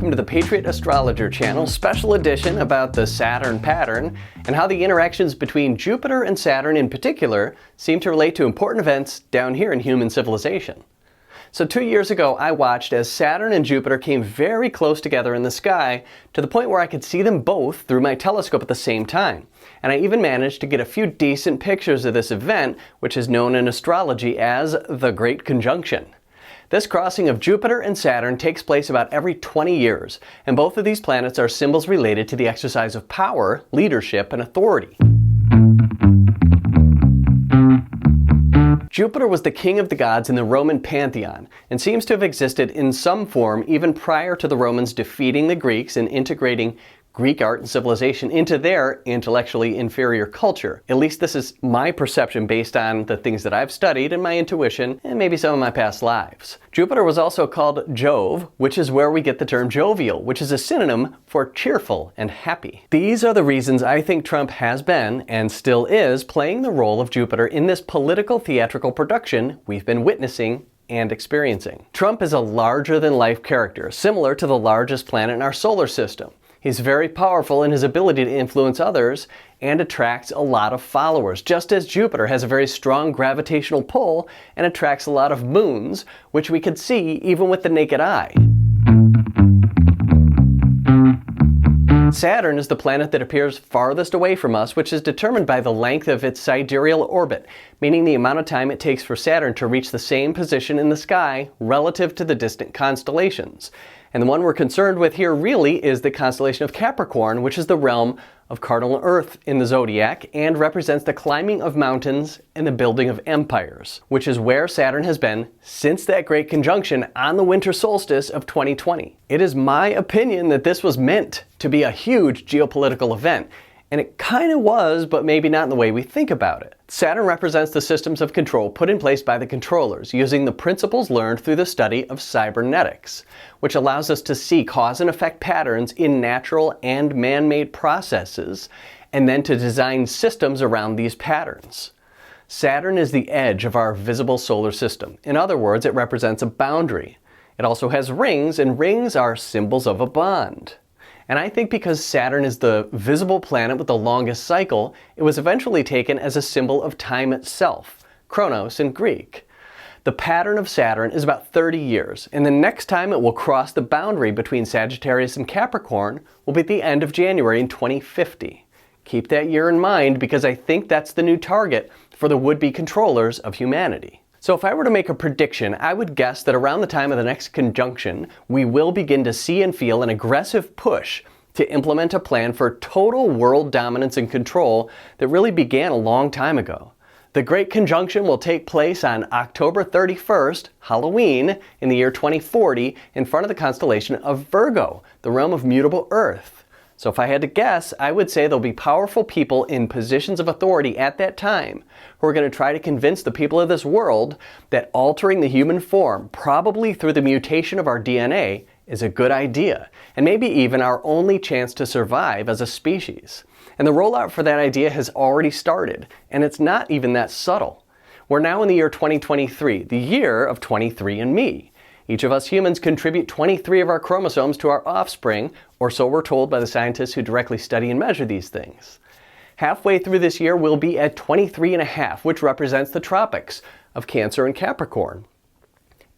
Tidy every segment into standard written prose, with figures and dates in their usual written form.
welcome to the Patriot Astrologer channel, special edition about the Saturn Pattern and how the interactions between Jupiter and Saturn in particular seem to relate to important events down here in human civilization. So 2 years ago, I watched as Saturn and Jupiter came very close together in the sky to the point where I could see them both through my telescope at the same time. And I even managed to get a few decent pictures of this event, which is known in astrology as the Great Conjunction. This crossing of Jupiter and Saturn takes place about every 20 years, and both of these planets are symbols related to the exercise of power, leadership, and authority. Jupiter was the king of the gods in the Roman pantheon, and seems to have existed in some form even prior to the Romans defeating the Greeks and integrating Greek art and civilization into their intellectually inferior culture. At least this is my perception based on the things that I've studied and my intuition and maybe some of my past lives. Jupiter was also called Jove, which is where we get the term jovial, which is a synonym for cheerful and happy. These are the reasons I think Trump has been, and still is, playing the role of Jupiter in this political theatrical production we've been witnessing and experiencing. Trump is a larger-than-life character, similar to the largest planet in our solar system. He's very powerful in his ability to influence others and attracts a lot of followers, just as Jupiter has a very strong gravitational pull and attracts a lot of moons, which we could see even with the naked eye. Saturn is the planet that appears farthest away from us, which is determined by the length of its sidereal orbit, meaning the amount of time it takes for Saturn to reach the same position in the sky relative to the distant constellations. And the one we're concerned with here really is the constellation of Capricorn, which is the realm of cardinal Earth in the zodiac and represents the climbing of mountains and the building of empires, which is where Saturn has been since that great conjunction on the winter solstice of 2020. It is my opinion that this was meant to be a huge geopolitical event, and it kind of was, but maybe not in the way we think about it. Saturn represents the systems of control put in place by the controllers using the principles learned through the study of cybernetics, which allows us to see cause and effect patterns in natural and man-made processes, and then to design systems around these patterns. Saturn is the edge of our visible solar system. In other words, it represents a boundary. It also has rings, and rings are symbols of a bond. And I think because Saturn is the visible planet with the longest cycle, it was eventually taken as a symbol of time itself, Chronos in Greek. The pattern of Saturn is about 30 years, and the next time it will cross the boundary between Sagittarius and Capricorn will be at the end of January in 2050. Keep that year in mind because I think that's the new target for the would-be controllers of humanity. So if I were to make a prediction, I would guess that around the time of the next conjunction, we will begin to see and feel an aggressive push to implement a plan for total world dominance and control that really began a long time ago. The Great Conjunction will take place on October 31st, Halloween, in the year 2040, in front of the constellation of Virgo, the realm of mutable Earth. So if I had to guess, I would say there'll be powerful people in positions of authority at that time who are going to try to convince the people of this world that altering the human form, probably through the mutation of our DNA, is a good idea, and maybe even our only chance to survive as a species. And the rollout for that idea has already started, and it's not even that subtle. We're now in the year 2023, the year of 23andMe. Each of us humans contribute 23 of our chromosomes to our offspring, or so we're told by the scientists who directly study and measure these things. Halfway through this year, we'll be at 23.5, which represents the tropics of Cancer and Capricorn.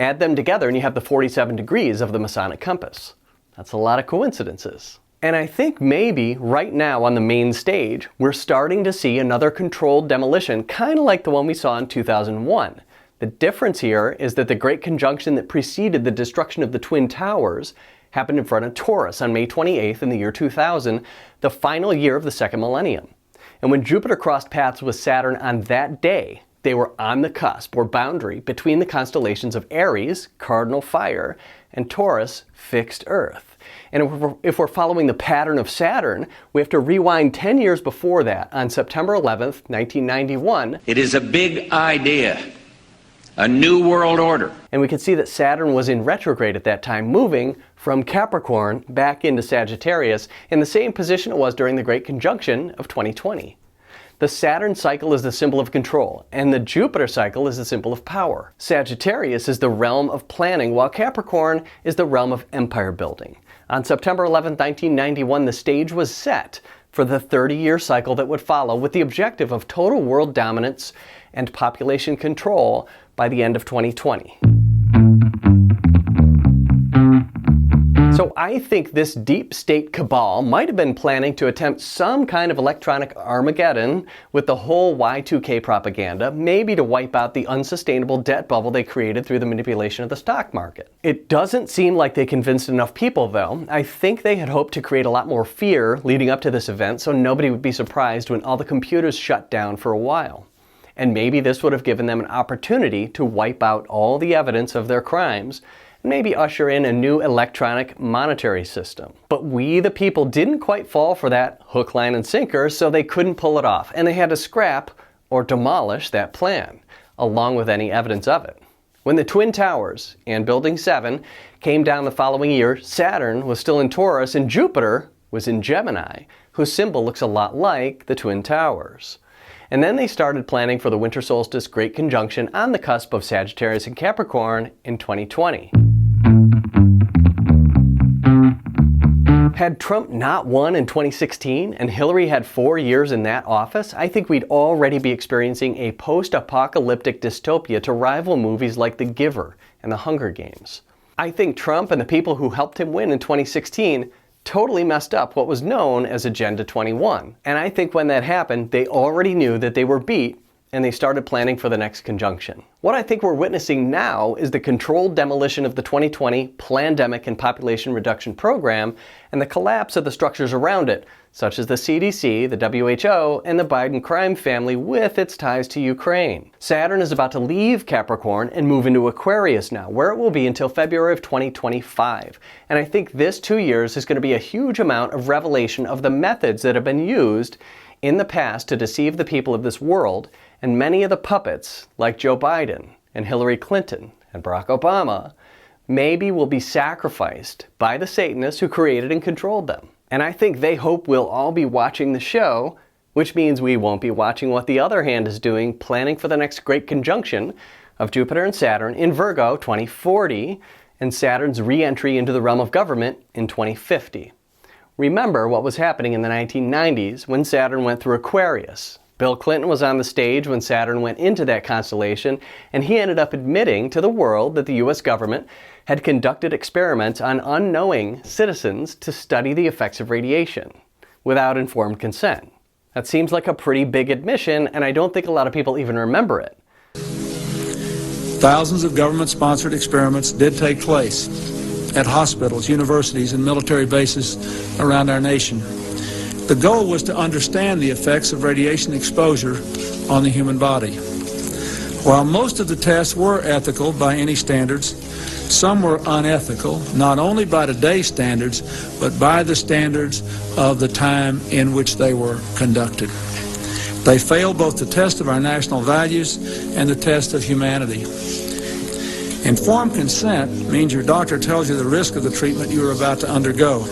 Add them together and you have the 47 degrees of the Masonic compass. That's a lot of coincidences. And I think maybe right now on the main stage, we're starting to see another controlled demolition, kind of like the one we saw in 2001. The difference here is that the Great Conjunction that preceded the destruction of the Twin Towers happened in front of Taurus on May 28th in the year 2000, the final year of the second millennium. And when Jupiter crossed paths with Saturn on that day, they were on the cusp or boundary between the constellations of Aries, cardinal fire, and Taurus, fixed earth. And if we're following the pattern of Saturn, we have to rewind 10 years before that on September 11th, 1991. It is a big idea. A new world order. And we can see that Saturn was in retrograde at that time, moving from Capricorn back into Sagittarius in the same position it was during the Great Conjunction of 2020. The Saturn cycle is the symbol of control, and the Jupiter cycle is the symbol of power. Sagittarius is the realm of planning, while Capricorn is the realm of empire building. On September 11, 1991, the stage was set for the 30-year cycle that would follow, with the objective of total world dominance and population control by the end of 2020. So I think this deep state cabal might have been planning to attempt some kind of electronic Armageddon with the whole Y2K propaganda, maybe to wipe out the unsustainable debt bubble they created through the manipulation of the stock market. It doesn't seem like they convinced enough people, though. I think they had hoped to create a lot more fear leading up to this event, so nobody would be surprised when all the computers shut down for a while. And maybe this would have given them an opportunity to wipe out all the evidence of their crimes, maybe usher in a new electronic monetary system. But we, the people, didn't quite fall for that hook, line, and sinker, so they couldn't pull it off, and they had to scrap or demolish that plan, along with any evidence of it. When the Twin Towers and Building 7 came down the following year, Saturn was still in Taurus and Jupiter was in Gemini, whose symbol looks a lot like the Twin Towers. And then they started planning for the winter solstice great conjunction on the cusp of Sagittarius and Capricorn in 2020. Had Trump not won in 2016 and Hillary had 4 years in that office, I think we'd already be experiencing a post-apocalyptic dystopia to rival movies like The Giver and The Hunger Games. I think Trump and the people who helped him win in 2016 totally messed up what was known as Agenda 21. And I think when that happened, they already knew that they were beat and they started planning for the next conjunction. What I think we're witnessing now is the controlled demolition of the 2020 Plandemic and Population Reduction Program and the collapse of the structures around it, such as the CDC, the WHO, and the Biden crime family with its ties to Ukraine. Saturn is about to leave Capricorn and move into Aquarius now, where it will be until February of 2025. And I think this 2 years is going to be a huge amount of revelation of the methods that have been used in the past to deceive the people of this world, and many of the puppets, like Joe Biden and Hillary Clinton and Barack Obama, maybe will be sacrificed by the Satanists who created and controlled them. And I think they hope we'll all be watching the show, which means we won't be watching what the other hand is doing, planning for the next great conjunction of Jupiter and Saturn in Virgo 2040 and Saturn's re-entry into the realm of government in 2050. Remember what was happening in the 1990s when Saturn went through Aquarius. Bill Clinton was on the stage when Saturn went into that constellation, and he ended up admitting to the world that the US government had conducted experiments on unknowing citizens to study the effects of radiation without informed consent. That seems like a pretty big admission, and I don't think a lot of people even remember it. Thousands of government-sponsored experiments did take place at hospitals, universities, and military bases around our nation. The goal was to understand the effects of radiation exposure on the human body. While most of the tests were ethical by any standards, some were unethical, not only by today's standards, but by the standards of the time in which they were conducted. They failed both the test of our national values and the test of humanity. Informed consent means your doctor tells you the risk of the treatment you are about to undergo.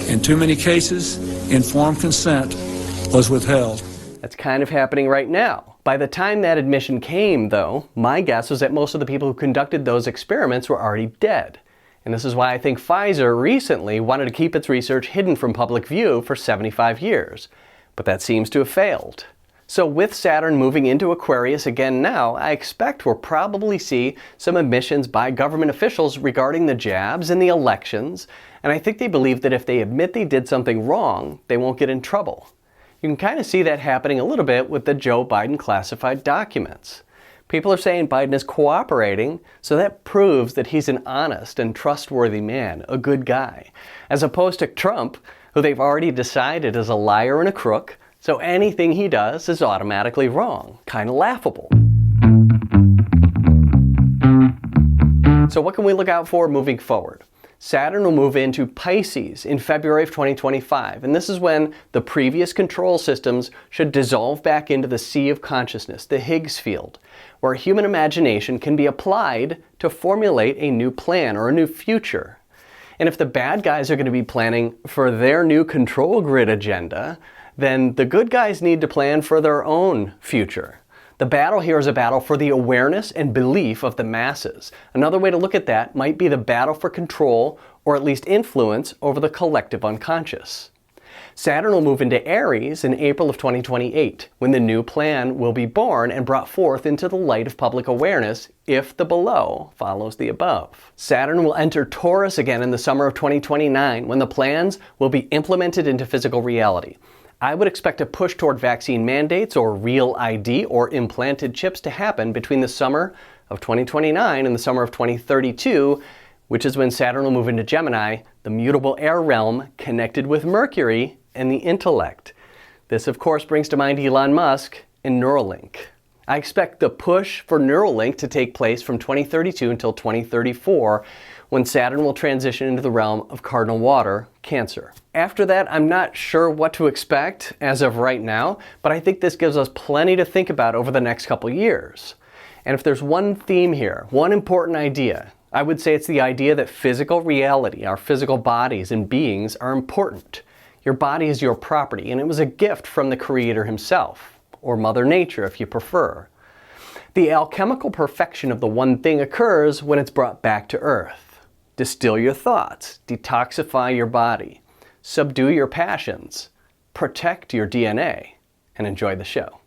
In too many cases, informed consent was withheld. That's kind of happening right now. By the time that admission came, though, my guess was that most of the people who conducted those experiments were already dead. And this is why I think Pfizer recently wanted to keep its research hidden from public view for 75 years. But that seems to have failed. So with Saturn moving into Aquarius again now, I expect we'll probably see some admissions by government officials regarding the jabs and the elections, and I think they believe that if they admit they did something wrong, they won't get in trouble. You can kind of see that happening a little bit with the Joe Biden classified documents. People are saying Biden is cooperating, so that proves that he's an honest and trustworthy man, a good guy, as opposed to Trump, who they've already decided is a liar and a crook, so anything he does is automatically wrong. Kind of laughable. So what can we look out for moving forward? Saturn will move into Pisces in February of 2025, and this is when the previous control systems should dissolve back into the sea of consciousness, the Higgs field, where human imagination can be applied to formulate a new plan or a new future. And if the bad guys are going to be planning for their new control grid agenda, then the good guys need to plan for their own future. The battle here is a battle for the awareness and belief of the masses. Another way to look at that might be the battle for control or at least influence over the collective unconscious. Saturn will move into Aries in April of 2028, when the new plan will be born and brought forth into the light of public awareness if the below follows the above. Saturn will enter Taurus again in the summer of 2029, when the plans will be implemented into physical reality. I would expect a push toward vaccine mandates or real ID or implanted chips to happen between the summer of 2029 and the summer of 2032, which is when Saturn will move into Gemini, the mutable air realm connected with Mercury and the intellect. This, of course, brings to mind Elon Musk and Neuralink. I expect the push for Neuralink to take place from 2032 until 2034, when Saturn will transition into the realm of cardinal water, Cancer. After that, I'm not sure what to expect as of right now, but I think this gives us plenty to think about over the next couple years. And if there's one theme here, one important idea, I would say it's the idea that physical reality, our physical bodies and beings, are important. Your body is your property, and it was a gift from the Creator himself, or Mother Nature if you prefer. The alchemical perfection of the one thing occurs when it's brought back to Earth. Distill your thoughts, detoxify your body, subdue your passions, protect your DNA, and enjoy the show.